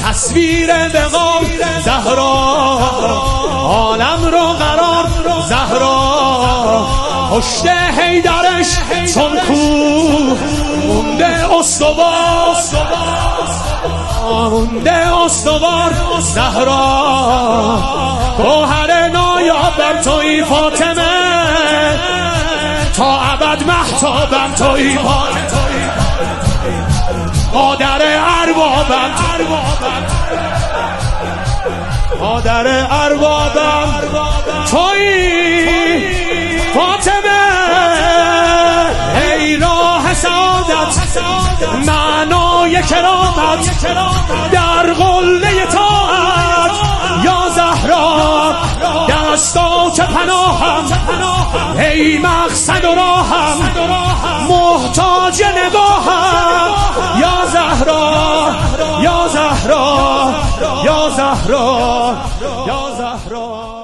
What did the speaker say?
تصویر بقا زهرا، عالم رو قرار زهرا، پشت حیدرش چون کوه مونده استوار، مونده استوار زهرا، گوهر نایاب بر توی فاطمه، تا ابد مهتابم توی فاطمه، مادر اربابم، مادر اربابم توی فاطمه، ای راه سعادت معنای کرامت در قله طاعت، یا زهرا دستات پناهم، ای مقصد و راهم محتاج نگاهم، یا زهرا یا زهرا یا زهرا یا زهرا.